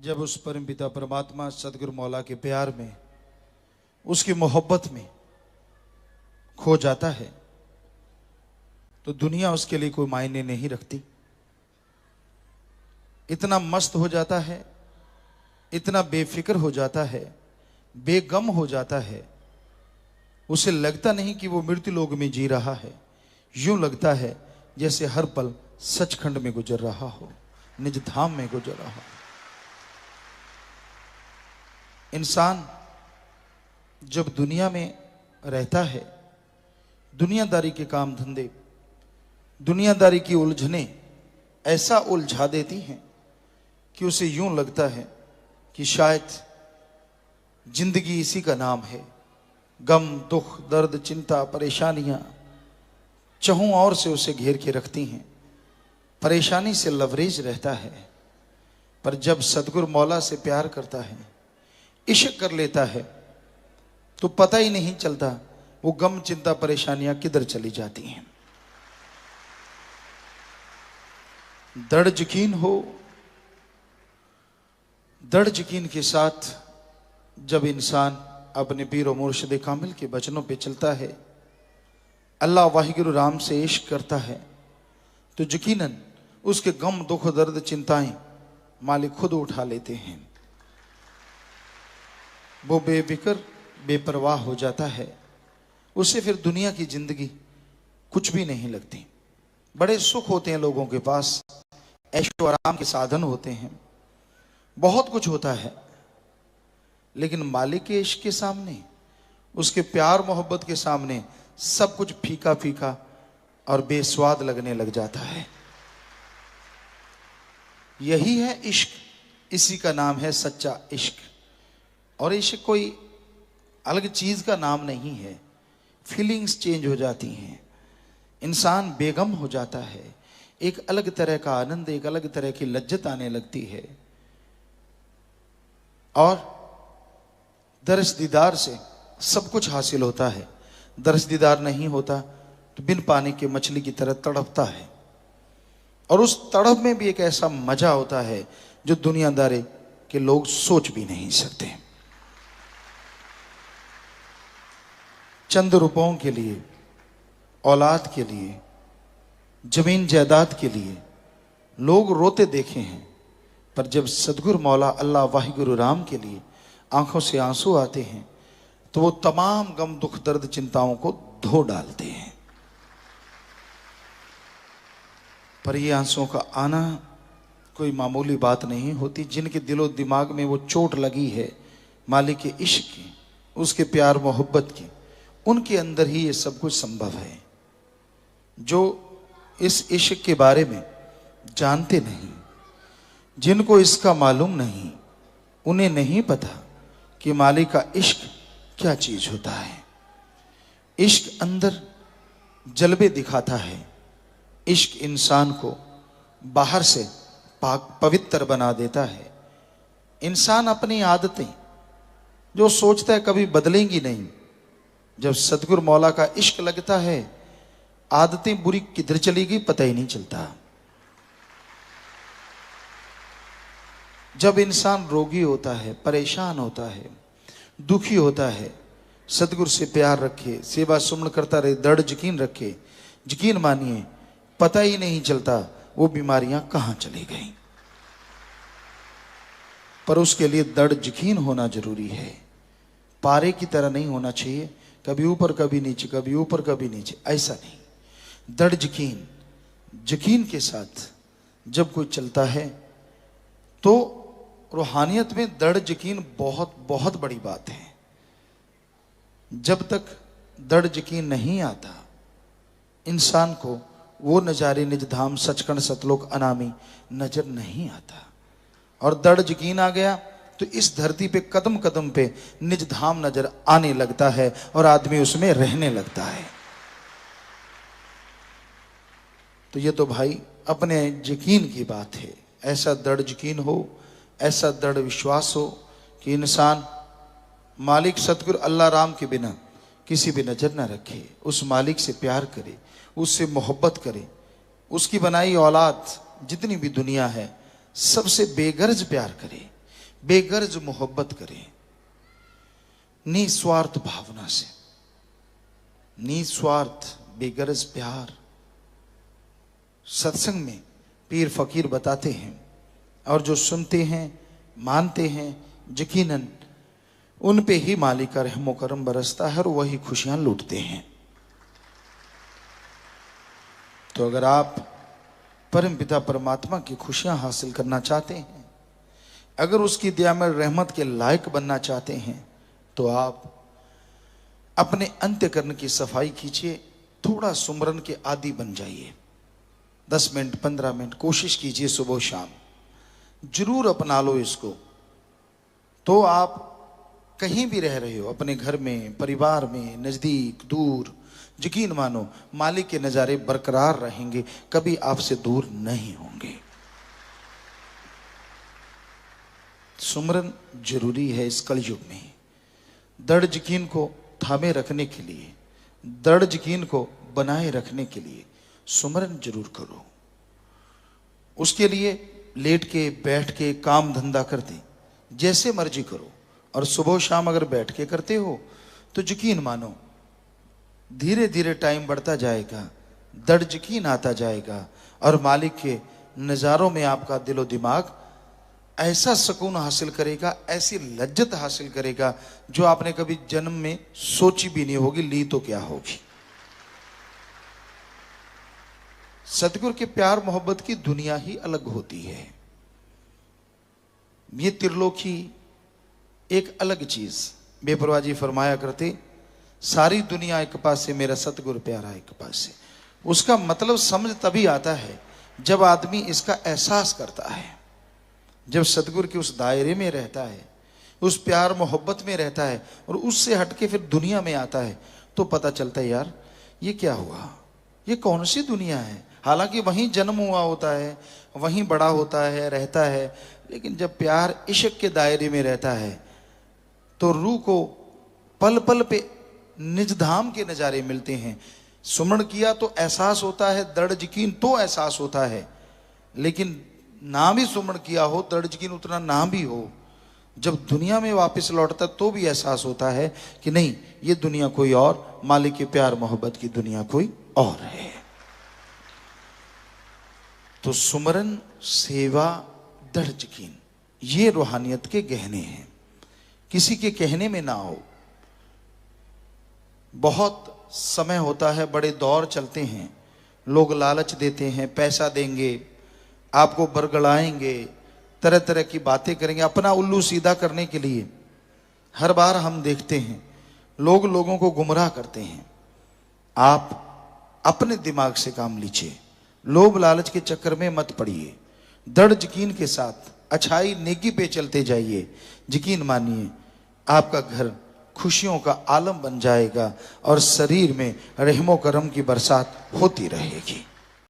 जब उस परमपिता परमात्मा सदगुरु मौला के प्यार में, उसकी मोहब्बत में खो जाता है तो दुनिया उसके लिए कोई मायने नहीं रखती। इतना मस्त हो जाता है, इतना बेफिक्र हो जाता है, बेगम हो जाता है, उसे लगता नहीं कि वो मृत्यु लोक में जी रहा है। यूं लगता है जैसे हर पल सचखंड में गुजर रहा हो, निज धाम में गुजर रहा हो। इंसान जब दुनिया में रहता है, दुनियादारी के काम धंधे, दुनियादारी की उलझने ऐसा उलझा देती हैं कि उसे यूं लगता है कि शायद जिंदगी इसी का नाम है। गम, दुख, दर्द, चिंता, परेशानियां चहुं ओर से उसे घेर के रखती हैं। परेशानी से लवरेज रहता है, पर जब सदगुरु मौला से प्यार करता है, इश्क कर लेता है, तो पता ही नहीं चलता वो गम, चिंता, परेशानियां किधर चली जाती हैं। दृढ़ यकीन हो, दृढ़ यकीन के साथ जब इंसान अपने पीर और मुर्शिद कामिल के वचनों पे चलता है, अल्लाह वाहिगुरु राम से इश्क करता है, तो यकीनन उसके गम, दुख, दर्द, चिंताएं मालिक खुद उठा लेते हैं। वो बेफिक्र, बेपरवाह हो जाता है। उसे फिर दुनिया की जिंदगी कुछ भी नहीं लगती। बड़े सुख होते हैं लोगों के पास, ऐशो आराम के साधन होते हैं, बहुत कुछ होता है, लेकिन मालिक के इश्क के सामने, उसके प्यार मोहब्बत के सामने सब कुछ फीका फीका और बेस्वाद लगने लग जाता है। यही है इश्क, इसी का नाम है सच्चा इश्क। और इश्क कोई अलग चीज का नाम नहीं है। फीलिंग्स चेंज हो जाती हैं, इंसान बेगम हो जाता है, एक अलग तरह का आनंद, एक अलग तरह की लज्जत आने लगती है। और दर्श दीदार से सब कुछ हासिल होता है। दर्श दीदार नहीं होता तो बिन पानी के मछली की तरह तड़पता है। और उस तड़प में भी एक ऐसा मजा होता है जो दुनियादारी के लोग सोच भी नहीं सकते। चंद रुपयों के लिए, औलाद के लिए, जमीन जायदाद के लिए लोग रोते देखे हैं, पर जब सदगुरु मौला अल्लाह वाहिगुरु राम के लिए आंखों से आंसू आते हैं तो वो तमाम गम, दुख, दर्द, चिंताओं को धो डालते हैं। पर ये आंसुओं का आना कोई मामूली बात नहीं होती। जिनके दिलो दिमाग में वो चोट लगी है मालिक के इश्क की, उसके प्यार मोहब्बत की, उनके अंदर ही ये सब कुछ संभव है। जो इस इश्क के बारे में जानते नहीं, जिनको इसका मालूम नहीं, उन्हें नहीं पता कि मालिक का इश्क क्या चीज होता है। इश्क अंदर जलवे दिखाता है। इश्क इंसान को बाहर से पाक पवित्र बना देता है। इंसान अपनी आदतें जो सोचता है कभी बदलेंगी नहीं, जब सदगुरु मौला का इश्क लगता है, आदतें बुरी किधर चली गई पता ही नहीं चलता। जब इंसान रोगी होता है, परेशान होता है, दुखी होता है, सदगुरु से प्यार रखे, सेवा सुमन करता रहे, दृढ़ यकीन रखे, यकीन मानिए पता ही नहीं चलता वो बीमारियां कहां चली गई। पर उसके लिए दृढ़ यकीन होना जरूरी है। पारे की तरह नहीं होना चाहिए, कभी ऊपर कभी नीचे, कभी ऊपर कभी नीचे, ऐसा नहीं। दृढ़ यकीन, यकीन के साथ जब कोई चलता है तो रूहानियत में दृढ़ यकीन बहुत बहुत बड़ी बात है। जब तक दृढ़ यकीन नहीं आता, इंसान को वो नजारे निज धाम सचखंड सतलोक अनामी नजर नहीं आता। और दृढ़ यकीन आ गया तो इस धरती पे कदम कदम पे निज धाम नजर आने लगता है और आदमी उसमें रहने लगता है। तो ये तो भाई अपने यकीन की बात है। ऐसा दृढ़ यकीन हो, ऐसा दृढ़ विश्वास हो कि इंसान मालिक सतगुरु अल्लाह राम के बिना किसी भी नजर ना रखे, उस मालिक से प्यार करे, उससे मोहब्बत करे, उसकी बनाई औलाद जितनी भी दुनिया है सबसे बेगर्ज प्यार करे। बेगर्ज मोहब्बत करें, निस्वार्थ भावना से, निस्वार्थ बेगर्ज प्यार। सत्संग में पीर फकीर बताते हैं और जो सुनते हैं मानते हैं, यकीनन उन पे ही मालिक का रहमो करम बरसता है और वही खुशियां लूटते हैं। तो अगर आप परम पिता परमात्मा की खुशियां हासिल करना चाहते हैं, अगर उसकी दया में रहमत के लायक बनना चाहते हैं, तो आप अपने अंतःकरण की सफाई कीजिए, थोड़ा सुमरन के आदी बन जाइए। 10 मिनट 15 मिनट कोशिश कीजिए, सुबह शाम जरूर अपना लो इसको। तो आप कहीं भी रह रहे हो, अपने घर में, परिवार में, नजदीक दूर, यकीन मानो मालिक के नजारे बरकरार रहेंगे, कभी आपसे दूर नहीं होंगे। सुमरन जरूरी है इस कलयुग में। दृढ़ यकीन को थामे रखने के लिए, दृढ़ यकीन को बनाए रखने के लिए सुमरन जरूर करो। उसके लिए लेट के बैठ के काम धंधा करते, जैसे मर्जी करो, और सुबह शाम अगर बैठ के करते हो तो यकीन मानो धीरे धीरे टाइम बढ़ता जाएगा, दृढ़ यकीन आता जाएगा और मालिक के नज़ारों में आपका दिलो दिमाग ऐसा सुकून हासिल करेगा, ऐसी लज्जत हासिल करेगा जो आपने कभी जन्म में सोची भी नहीं होगी, ली तो क्या होगी। सतगुरु के प्यार मोहब्बत की दुनिया ही अलग होती है। ये त्रिलोकी एक अलग चीज। बेपरवाह जी फरमाया करते, सारी दुनिया एक पास से, मेरा सतगुरु प्यारा एक पास से। उसका मतलब समझ तभी आता है जब आदमी इसका एहसास करता है, जब सतगुरु के उस दायरे में रहता है, उस प्यार मोहब्बत में रहता है और उससे हटके फिर दुनिया में आता है, तो पता चलता है यार ये क्या हुआ, ये कौन सी दुनिया है। हालांकि वहीं जन्म हुआ होता है, वहीं बड़ा होता है, रहता है, लेकिन जब प्यार इश्क के दायरे में रहता है तो रूह को पल पल पे निज धाम के नज़ारे मिलते हैं। सुमरण किया तो एहसास होता है, दृढ़ यकीन तो एहसास होता है, लेकिन ना भी सुमरण किया हो, दृढ़ यकीन उतना ना भी हो, जब दुनिया में वापस लौटता तो भी एहसास होता है कि नहीं, ये दुनिया कोई और, मालिक के प्यार मोहब्बत की दुनिया कोई और है। तो सुमरन, सेवा, दृढ़ यकीन, ये रूहानियत के गहने हैं, किसी के कहने में ना हो। बहुत समय होता है, बड़े दौर चलते हैं, लोग लालच देते हैं, पैसा देंगे, आपको बरगलाएंगे, तरह तरह की बातें करेंगे अपना उल्लू सीधा करने के लिए। हर बार हम देखते हैं लोग लोगों को गुमराह करते हैं। आप अपने दिमाग से काम लीजिए, लोभ लालच के चक्कर में मत पड़िए, दृढ़ यकीन के साथ अच्छाई नेकी पे चलते जाइए। यकीन मानिए आपका घर खुशियों का आलम बन जाएगा और शरीर में रहमो करम की बरसात होती रहेगी।